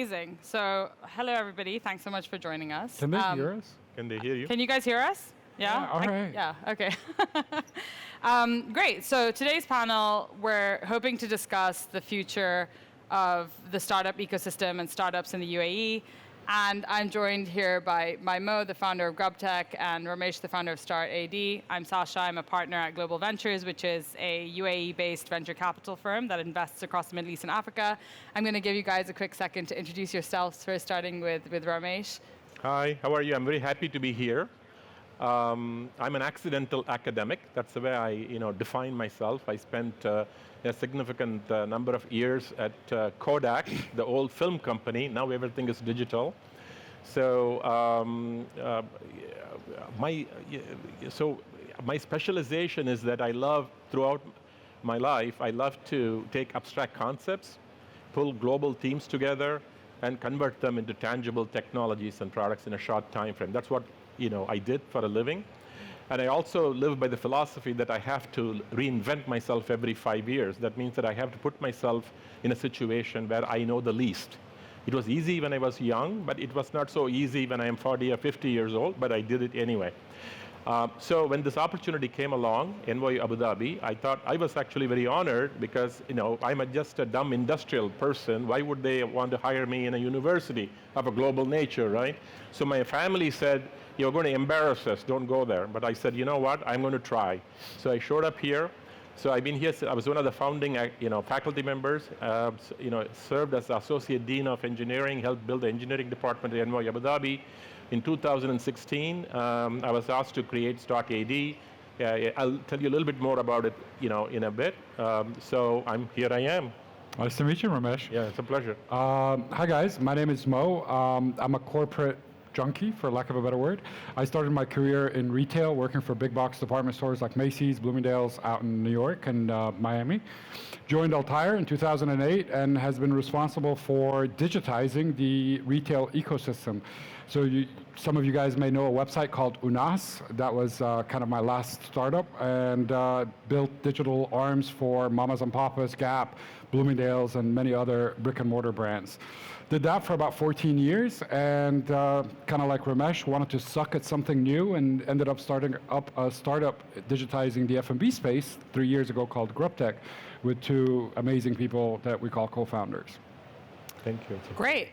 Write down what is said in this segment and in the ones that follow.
Amazing. So, hello everybody. Thanks so much for joining us. Can they hear us? Can they hear you? Can you guys hear us? Yeah, all right. Yeah, okay. Great. So today's panel, we're hoping to discuss the future of the startup ecosystem and startups in the UAE. And I'm joined here by Mo, the founder of GrubTech, and Ramesh, the founder of Start AD. I'm Sasha. I'm a partner at Global Ventures, which is a UAE-based venture capital firm that invests across the Middle East and Africa. I'm going to give you guys a quick second to introduce yourselves, first starting with Ramesh. Hi, how are you? I'm very happy to be here. I'm an accidental academic. That's the way I define myself. I spent a significant number of years at Kodak, the old film company. Now everything is digital. So my specialization is that I love, throughout my life, I love to take abstract concepts, pull global teams together, and convert them into tangible technologies and products in a short time frame. That's what I did for a living. And I also live by the philosophy that I have to reinvent myself every 5 years. That means that I have to put myself in a situation where I know the least. It was easy when I was young, but it was not so easy when I am 40 or 50 years old, but I did it anyway. So when this opportunity came along, Envoy Abu Dhabi, I thought I was actually very honored because I'm just a dumb industrial person. Why would they want to hire me in a university of a global nature, right? So my family said, you're going to embarrass us, don't go there. But I said, you know what, I'm going to try. So I showed up here. So I've been here, I was one of the founding faculty members, served as the Associate Dean of Engineering, helped build the engineering department at Envoy Abu Dhabi. In 2016, I was asked to create Start AD. I'll tell you a little bit more about it in a bit. So here I am. Nice to meet you, Ramesh. Yeah, it's a pleasure. Hi guys, my name is Mo. I'm a corporate junkie, for lack of a better word. I started my career in retail, working for big box department stores like Macy's, Bloomingdale's out in New York and Miami. Joined Altair in 2008 and has been responsible for digitizing the retail ecosystem. So some of you guys may know a website called Unas. That was kind of my last startup, and built digital arms for Mamas and Papas, Gap, Bloomingdale's, and many other brick and mortar brands. Did that for about 14 years, and kind of like Ramesh, wanted to suck at something new and ended up starting up a startup digitizing the F&B space 3 years ago called GrubTech with two amazing people that we call co-founders. Thank you. Great.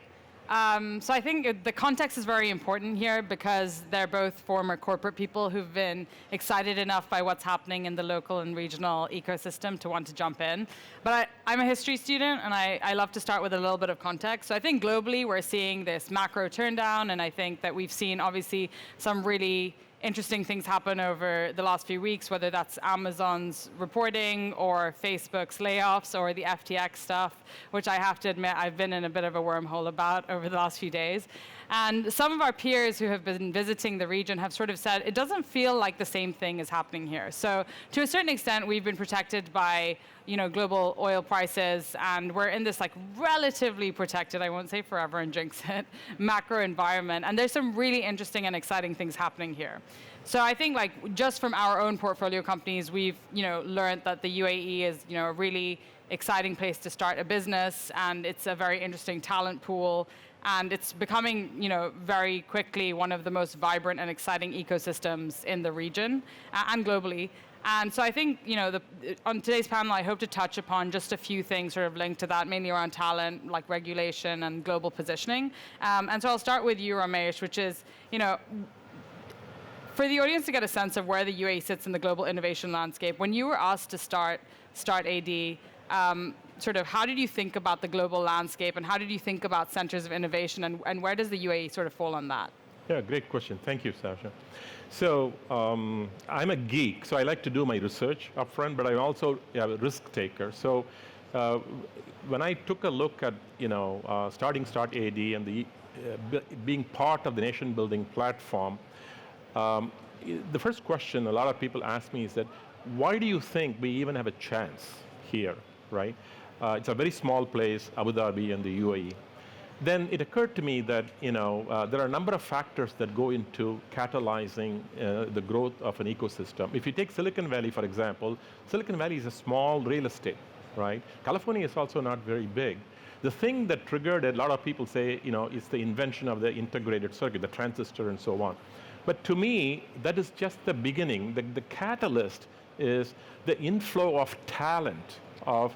So I think the context is very important here because they're both former corporate people who've been excited enough by what's happening in the local and regional ecosystem to want to jump in. But I'm a history student, and I love to start with a little bit of context. So I think globally we're seeing this macro turndown, and I think that we've seen obviously some really interesting things happen over the last few weeks, whether that's Amazon's reporting or Facebook's layoffs or the FTX stuff, which I have to admit I've been in a bit of a wormhole about over the last few days. And some of our peers who have been visiting the region have sort of said it doesn't feel like the same thing is happening here. So to a certain extent, we've been protected by global oil prices, and we're in this relatively protected, I won't say forever and jinx it, macro environment. And there's some really interesting and exciting things happening here. So I think just from our own portfolio companies, we've learned that the UAE is a really exciting place to start a business, and it's a very interesting talent pool. And it's becoming, very quickly one of the most vibrant and exciting ecosystems in the region and globally. And so I think, on today's panel, I hope to touch upon just a few things sort of linked to that, mainly around talent, like regulation and global positioning. And so I'll start with you, Ramesh, which is, for the audience to get a sense of where the UAE sits in the global innovation landscape, when you were asked to start AD, sort of how did you think about the global landscape, and how did you think about centers of innovation, and where does the UAE sort of fall on that? Yeah, great question. Thank you, Sasha. So I'm a geek, so I like to do my research up front, but I'm also a risk taker. So when I took a look at starting Start AD and being part of the nation building platform, the first question a lot of people ask me is that, why do you think we even have a chance here, right? It's a very small place, Abu Dhabi and the UAE. Then it occurred to me that there are a number of factors that go into catalyzing the growth of an ecosystem. If you take Silicon Valley, for example, Silicon Valley is a small real estate, right? California is also not very big. The thing that triggered it, a lot of people say, is the invention of the integrated circuit, the transistor and so on. But to me, that is just the beginning. The catalyst is the inflow of talent, of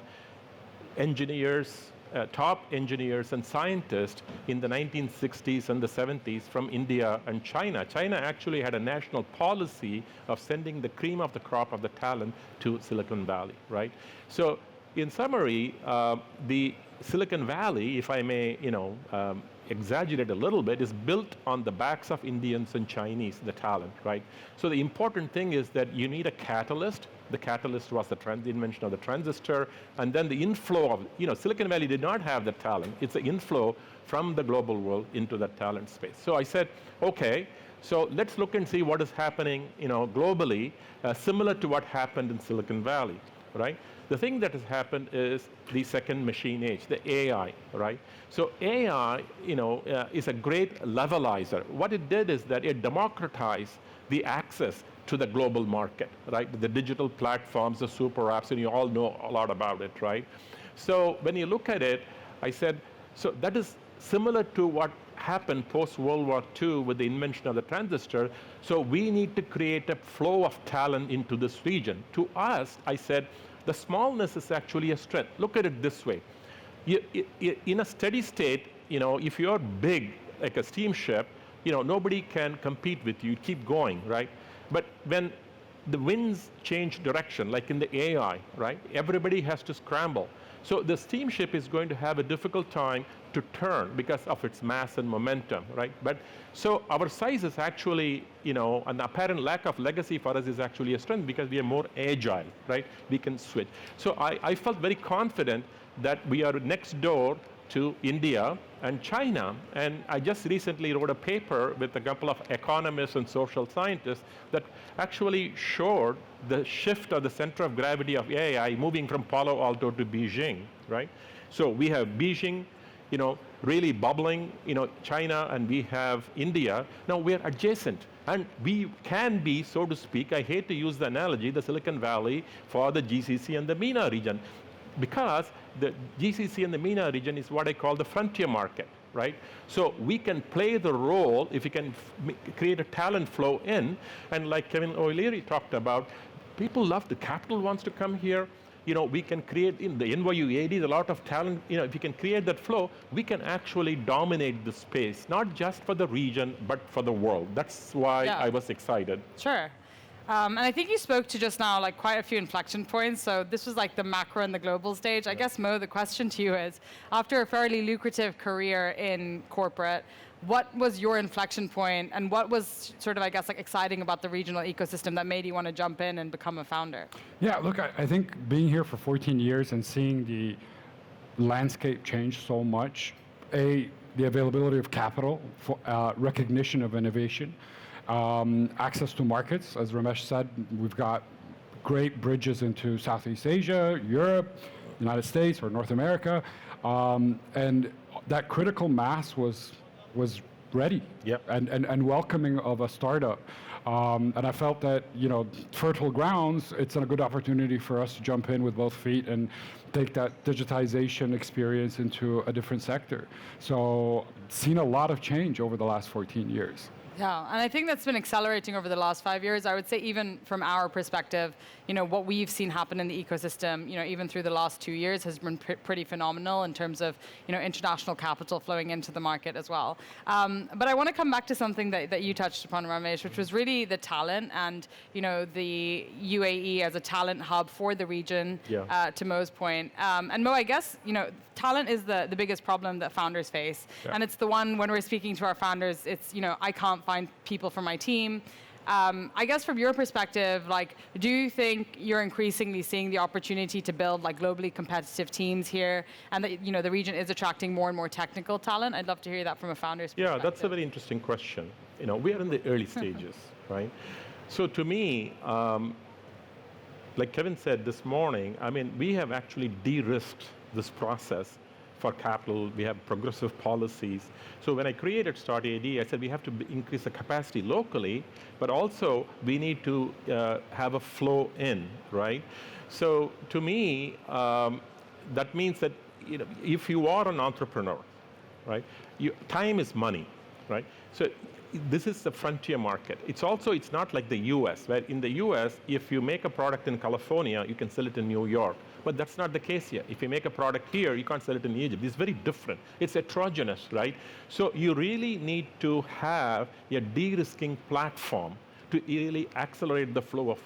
engineers, top engineers and scientists in the 1960s and the 70s from India and China. China actually had a national policy of sending the cream of the crop of the talent to Silicon Valley, right? So in summary, the Silicon Valley, if I may, exaggerate a little bit, is built on the backs of Indians and Chinese, the talent, right? So the important thing is that you need a catalyst. The catalyst was the invention of the transistor, and then the inflow of, Silicon Valley did not have the talent. It's the inflow from the global world into that talent space. So I said, okay, so let's look and see what is happening, globally, similar to what happened in Silicon Valley, right? The thing that has happened is the second machine age, the AI, right? So AI, is a great levelizer. What it did is that it democratized the access to the global market, right? The digital platforms, the super apps, and you all know a lot about it, right? So when you look at it, I said, so that is similar to what happened post-World War II with the invention of the transistor. So we need to create a flow of talent into this region. To us, I said, the smallness is actually a strength. Look at it this way. In a steady state, if you're big, like a steamship, nobody can compete with you. Keep going, right? But when the winds change direction, like in the AI, right? Everybody has to scramble. So the steamship is going to have a difficult time to turn because of its mass and momentum, right? But so our size is actually, an apparent lack of legacy for us is actually a strength because we are more agile, right? We can switch. So I felt very confident that we are next door to India and China. And I just recently wrote a paper with a couple of economists and social scientists that actually showed the shift of the center of gravity of AI moving from Palo Alto to Beijing, right? So we have Beijing, really bubbling, China, and we have India. Now we're adjacent. And we can be, so to speak, I hate to use the analogy, the Silicon Valley for the GCC and the MENA region, because the GCC and the MENA region is what I call the frontier market, right? So we can play the role if we can create a talent flow in, and like Kevin O'Leary talked about, people love the capital wants to come here. We can create in the NYU AD, a lot of talent. If you can create that flow, we can actually dominate the space, not just for the region, but for the world. That's why I was excited. Sure. And I think you spoke to just now like quite a few inflection points. So this was like the macro and the global stage. I guess, Mo, the question to you is, after a fairly lucrative career in corporate, what was your inflection point, and what was sort of, I guess, like exciting about the regional ecosystem that made you want to jump in and become a founder? Yeah, look, I think being here for 14 years and seeing the landscape change so much, the availability of capital, for, recognition of innovation, access to markets, as Ramesh said, we've got great bridges into Southeast Asia, Europe, United States, or North America, and that critical mass was ready and welcoming of a startup. And I felt that, fertile grounds, it's a good opportunity for us to jump in with both feet and take that digitization experience into a different sector. So seen a lot of change over the last 14 years. Yeah, and I think that's been accelerating over the last 5 years. I would say even from our perspective, what we've seen happen in the ecosystem, even through the last 2 years has been pretty phenomenal in terms of, international capital flowing into the market as well. But I want to come back to something that you touched upon, Ramesh, which was really the talent and, the UAE as a talent hub for the region, to Mo's point. And Mo, I guess, talent is the biggest problem that founders face. Yeah. And it's the one when we're speaking to our founders, it's, I can't find people for my team. I guess from your perspective, do you think you're increasingly seeing the opportunity to build globally competitive teams here, and that the region is attracting more and more technical talent? I'd love to hear that from a founder's perspective. Yeah, that's a very interesting question. We are in the early stages, right? So to me, like Kevin said this morning, we have actually de-risked this process for capital. We have progressive policies. So when I created Start AD, I said we have to increase the capacity locally, but also we need to have a flow in, right? So to me, that means that if you are an entrepreneur, right, time is money, right? So this is the frontier market. It's not like the US, where in the US, if you make a product in California, you can sell it in New York. But that's not the case here. If you make a product here, you can't sell it in Egypt. It's very different. It's heterogeneous, right? So you really need to have a de-risking platform to really accelerate the flow of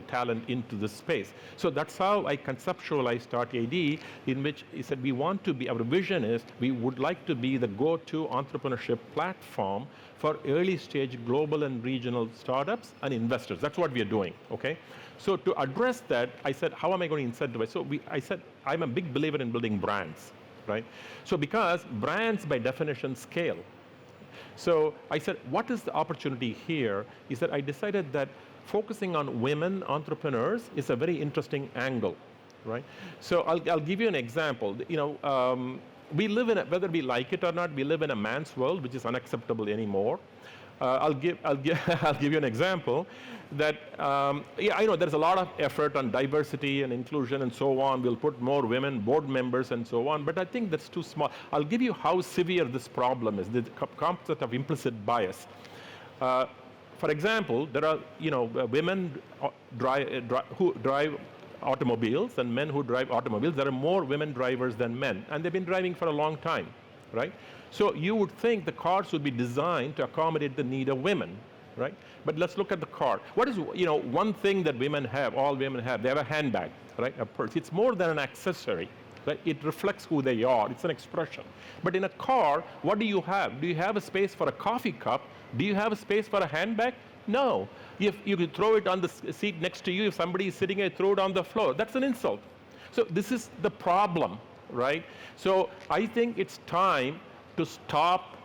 talent into this space. So that's how I conceptualized Start.AD, in which he said our vision is we would like to be the go-to entrepreneurship platform for early stage global and regional startups and investors. That's what we are doing, okay? So to address that, I said, how am I going to incentivize? So I said, I'm a big believer in building brands, right? So because brands by definition scale. So I said, what is the opportunity here? Is that I decided that focusing on women entrepreneurs is a very interesting angle, right? So I'll give you an example. We live in whether we like it or not, we live in a man's world, which is unacceptable anymore. I'll give you an example that, I know there's a lot of effort on diversity and inclusion and so on. We'll put more women board members and so on, but I think that's too small. I'll give you how severe this problem is, the concept of implicit bias. For example, there are women who drive automobiles and men who drive automobiles. There are more women drivers than men, and they've been driving for a long time, right? So you would think the cars would be designed to accommodate the need of women, right? But let's look at the car. What is one thing that women have, all women have? They have a handbag, right? A purse. It's more than an accessory, right? It reflects who they are. It's an expression. But in a car, what do you have? Do you have a space for a coffee cup? Do you have a space for a handbag? No. If you could throw it on the seat next to you, if somebody is sitting there, throw it on the floor. That's an insult. So this is the problem, right? So I think it's time to stop.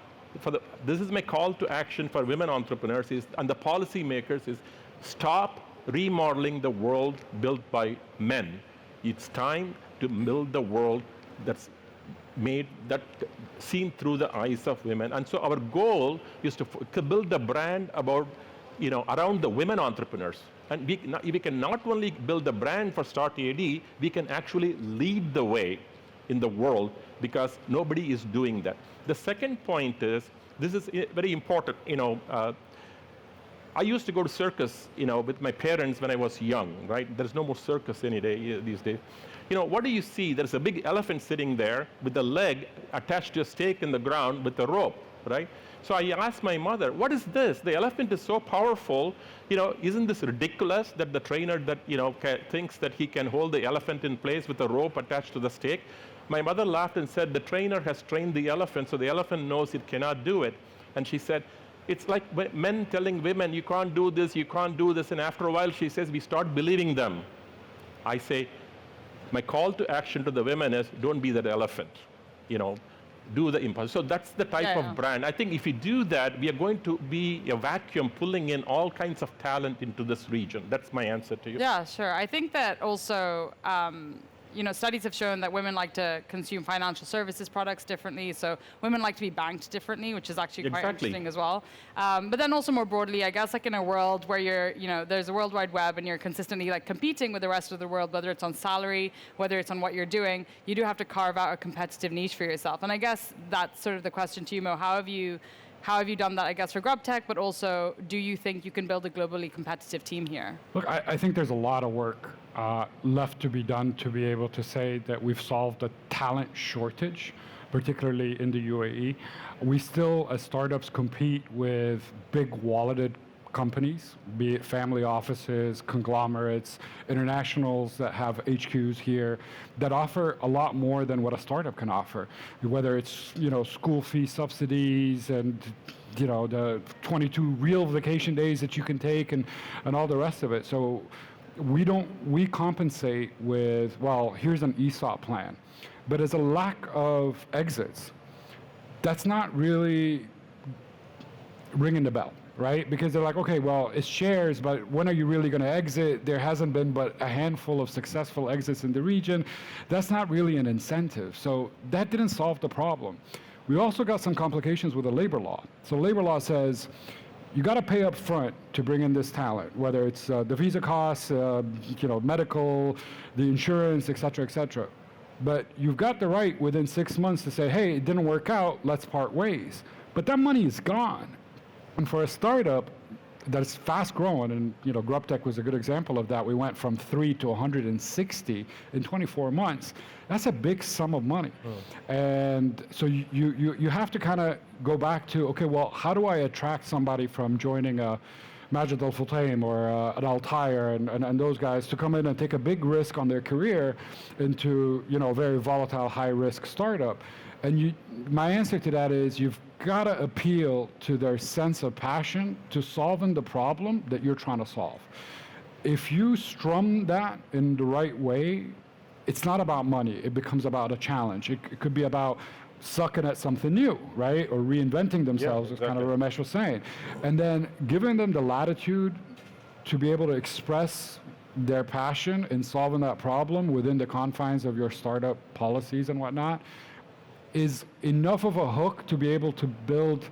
This is my call to action for women entrepreneurs and the policymakers is stop remodeling the world built by men. It's time to build the world that's seen through the eyes of women. And so our goal is to build a brand about, around the women entrepreneurs. And we can not only build a brand for Start.AD, we can actually lead the way in the world because nobody is doing that. The second point is, this is very important. I used to go to circus, with my parents when I was young, right? There's no more circus any day these days. What do you see? There's a big elephant sitting there with a leg attached to a stake in the ground with a rope, right? So I asked my mother, what is this? The elephant is so powerful, isn't this ridiculous that the trainer that, thinks that he can hold the elephant in place with a rope attached to the stake? My mother laughed and said, the trainer has trained the elephant, so the elephant knows it cannot do it. And she said, it's like men telling women, you can't do this, and after a while she says, we start believing them. I say, my call to action to the women is, don't be that elephant, do the impulse. So that's the type of brand. I think if we do that, we are going to be a vacuum pulling in all kinds of talent into this region. That's my answer to you. Yeah, sure. I think that also, studies have shown that women like to consume financial services products differently. So women like to be banked differently, which is actually quite interesting as well. But then also more broadly, I guess, like in a world where there's a World Wide Web and you're consistently competing with the rest of the world, whether it's on salary, whether it's on what you're doing, you do have to carve out a competitive niche for yourself. And I guess that's sort of the question to you, Mo. How have you done that, I guess, for GrubTech, but also, do you think you can build a globally competitive team here? Look, I think there's a lot of work left to be done to be able to say that we've solved the talent shortage, particularly in the UAE. We still, as startups, compete with big walleted companies, be it family offices, conglomerates, internationals that have HQs here, that offer a lot more than what a startup can offer. Whether it's school fee subsidies and the 22 real vacation days that you can take and all the rest of it. So we compensate with, well, here's an ESOP plan. But as a lack of exits, that's not really ringing the bell, right? Because they're like, okay, well, it's shares, but when are you really going to exit? There hasn't been but a handful of successful exits in the region. That's not really an incentive. So that didn't solve the problem. We also got some complications with the labor law. So labor law says, you got to pay up front to bring in this talent, whether it's the visa costs, medical, the insurance, et cetera, et cetera. But you've got the right within 6 months to say, hey, it didn't work out, let's part ways. But that money is gone. And for a startup that's fast growing, and GrubTech was a good example of that. We went from 3 to 160 in 24 months. That's a big sum of money. And so you have to kind of go back to, okay, well, how do I attract somebody from joining a Majid Al Futtaim or an Altair and those guys to come in and take a big risk on their career into a very volatile, high-risk startup? And my answer to that is you've got to appeal to their sense of passion to solving the problem that you're trying to solve. If you strum that in the right way, it's not about money. It becomes about a challenge. It could be about sucking at something new, right? Or reinventing themselves, as kind of Ramesh was saying. And then giving them the latitude to be able to express their passion in solving that problem within the confines of your startup policies and whatnot is enough of a hook to be able to build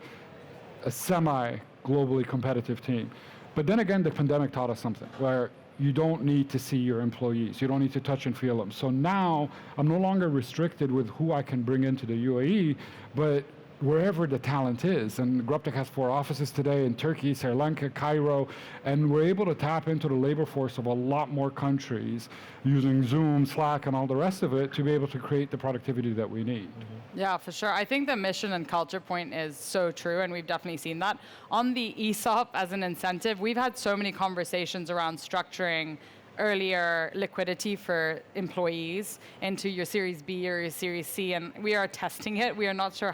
a semi-globally competitive team. But then again, the pandemic taught us something, where you don't need to see your employees. You don't need to touch and feel them. So now I'm no longer restricted with who I can bring into the UAE, but wherever the talent is. And GrubTech has 4 offices today in Turkey, Sri Lanka, Cairo, and we're able to tap into the labor force of a lot more countries using Zoom, Slack, and all the rest of it to be able to create the productivity that we need. Yeah, for sure. I think the mission and culture point is so true, and we've definitely seen that. On the ESOP as an incentive, we've had so many conversations around structuring earlier liquidity for employees into your Series B or your Series C, and we are testing it. We are not sure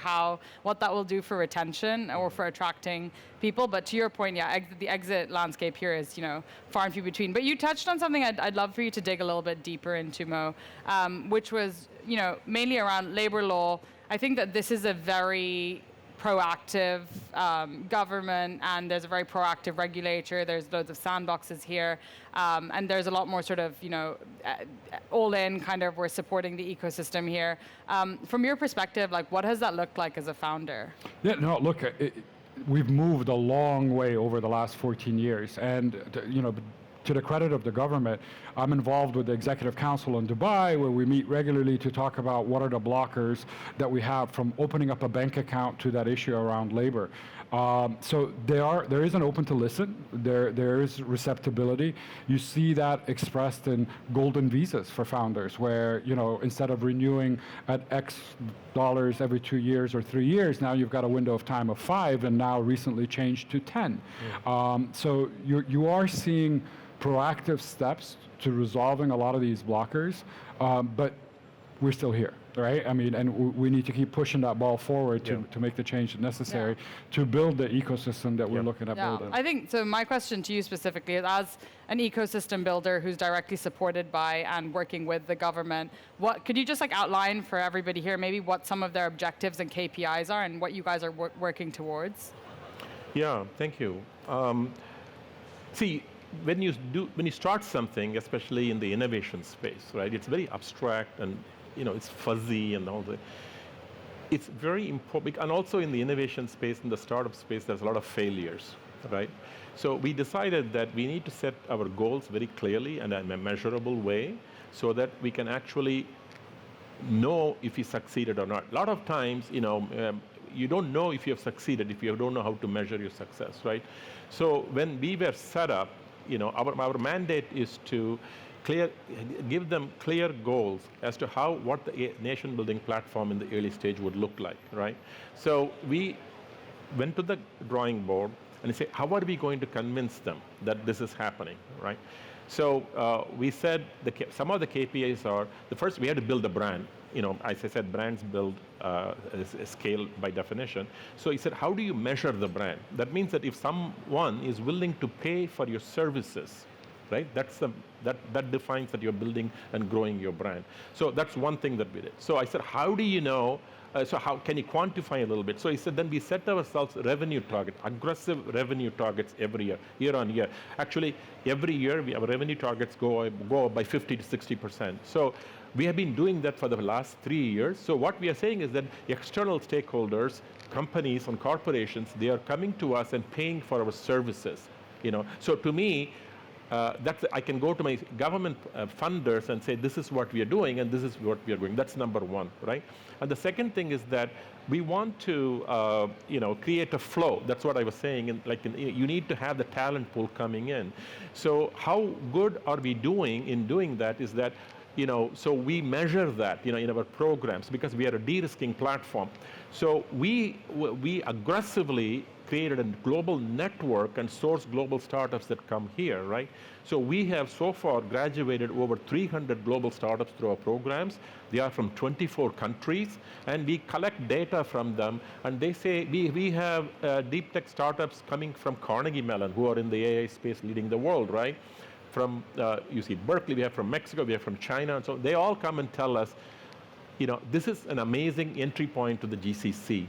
what that will do for retention or for attracting people, but to your point, yeah, the exit landscape here is far and few between. But you touched on something I'd love for you to dig a little bit deeper into, Mo, which was mainly around labor law. I think that this is a very proactive government, and there's a very proactive regulator. There's loads of sandboxes here, and there's a lot more sort of, all in kind of, we're supporting the ecosystem here. From your perspective, like, what has that looked like as a founder? Yeah, no, look, we've moved a long way over the last 14 years, and to the credit of the government, I'm involved with the Executive Council in Dubai, where we meet regularly to talk about what are the blockers that we have from opening up a bank account to that issue around labor. So there is an open to listen. There is receptibility. You see that expressed in golden visas for founders, where instead of renewing at X dollars every 2 years or 3 years, now you've got a window of time of 5, and now recently changed to 10. So you are seeing proactive steps to resolving a lot of these blockers, but we're still here, right? I mean, and we need to keep pushing that ball forward to make the change necessary to build the ecosystem that we're looking at building. I think, so my question to you specifically is, as an ecosystem builder who's directly supported by and working with the government, could you just outline for everybody here maybe what some of their objectives and KPIs are and what you guys are working towards? Yeah, thank you. See, when you start something, especially in the innovation space, right? It's very abstract and it's fuzzy and all that. It's very important, and also in the innovation space, in the startup space, there's a lot of failures, right? So we decided that we need to set our goals very clearly and in a measurable way, so that we can actually know if we succeeded or not. A lot of times, you don't know if you have succeeded if you don't know how to measure your success, right? So when we were set up, our mandate is to give them clear goals as to what the nation building platform in the early stage would look like, right? So we went to the drawing board and say, how are we going to convince them that this is happening, right? So we said some of the KPIs are, the first, we had to build a brand. As I said, brands build scale by definition. So he said, how do you measure the brand? That means that if someone is willing to pay for your services, right? That defines that you're building and growing your brand. So that's one thing that we did. So I said, how do you know? So how can you quantify a little bit? So he said, then we set ourselves revenue targets, aggressive revenue targets every year on year. Actually, every year our revenue targets go up by 50 to 60%. So we have been doing that for the last 3 years. So what we are saying is that external stakeholders, companies and corporations, they are coming to us and paying for our services. So to me, I can go to my government funders and say, this is what we are doing and this is what we are doing. That's number one, right? And the second thing is that we want to create a flow. That's what I was saying. You need to have the talent pool coming in. So how good are we doing in doing that is that, so we measure that, in our programs because we are a de-risking platform. So we aggressively created a global network and source global startups that come here, right? So we have so far graduated over 300 global startups through our programs. They are from 24 countries, and we collect data from them, and they say we have deep tech startups coming from Carnegie Mellon who are in the AI space leading the world, right? From UC Berkeley, we have from Mexico, we have from China, and so they all come and tell us, this is an amazing entry point to the GCC,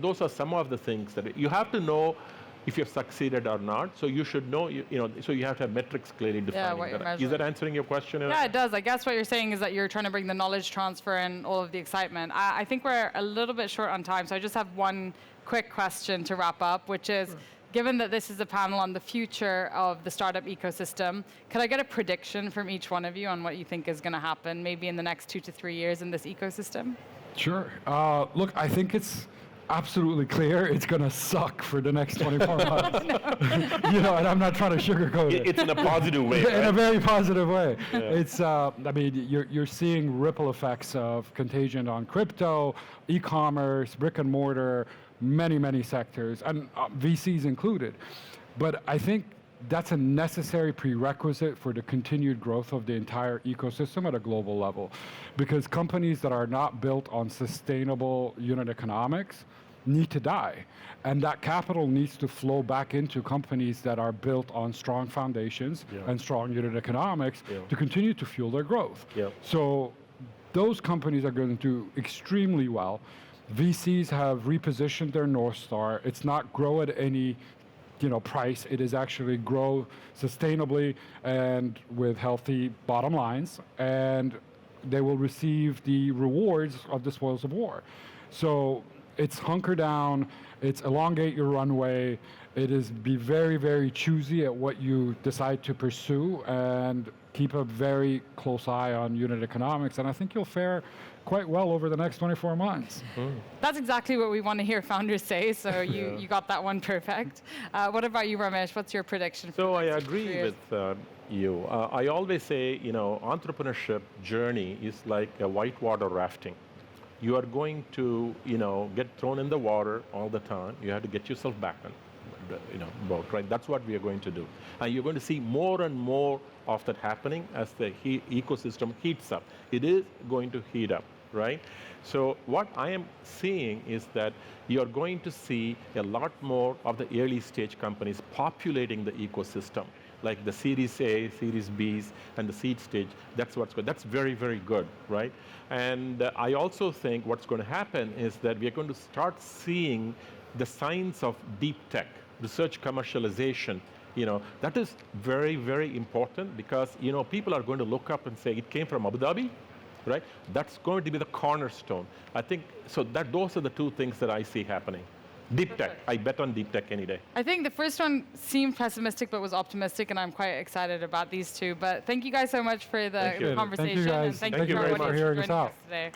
those are some of the things that you have to know if you've succeeded or not. So you should know, so you have to have metrics clearly defined. Yeah, is that answering your question? Yeah, it does. I guess what you're saying is that you're trying to bring the knowledge transfer and all of the excitement. I think we're a little bit short on time, so I just have one quick question to wrap up, which is, given that this is a panel on the future of the startup ecosystem, could I get a prediction from each one of you on what you think is going to happen maybe in the next 2 to 3 years in this ecosystem? Sure. Look, I think it's absolutely clear it's going to suck for the next 24 months. And I'm not trying to sugarcoat it. It's in a positive way, right? In a very positive way. Yeah. It's, you're seeing ripple effects of contagion on crypto, e-commerce, brick and mortar, many, many sectors, and VCs included. But I think that's a necessary prerequisite for the continued growth of the entire ecosystem at a global level. Because companies that are not built on sustainable unit economics need to die. And that capital needs to flow back into companies that are built on strong foundations and strong unit economics to continue to fuel their growth. So those companies are going to do extremely well. VCs have repositioned their North Star. It's not grow at any price. It is actually grow sustainably and with healthy bottom lines, and they will receive the rewards of the spoils of war. So it's hunker down, it's elongate your runway, it is be very, very choosy at what you decide to pursue, and keep a very close eye on unit economics, and I think you'll fare quite well over the next 24 months. That's exactly what we want to hear founders say, so you got that one perfect. What about you, Ramesh? What's your prediction? So I agree with you. I always say, entrepreneurship journey is like a whitewater rafting. You are going to, get thrown in the water all the time. You have to get yourself back on boat, right? That's what we are going to do. And you're going to see more and more of that happening as the ecosystem heats up. It is going to heat up, right? So what I am seeing is that you're going to see a lot more of the early stage companies populating the ecosystem, like the Series A, Series Bs, and the seed stage. That's what's good. That's very, very good, right? And I also think what's going to happen is that we're going to start seeing the signs of deep tech, research commercialization. That is very, very important because, people are going to look up and say, it came from Abu Dhabi, right? That's going to be the cornerstone. I think, so that those are the two things that I see happening. Deep tech, I bet on deep tech any day. I think the first one seemed pessimistic but was optimistic, and I'm quite excited about these two. But thank you guys so much for the conversation. Thank you, guys. And thank Thank you for very much for hearing us out today.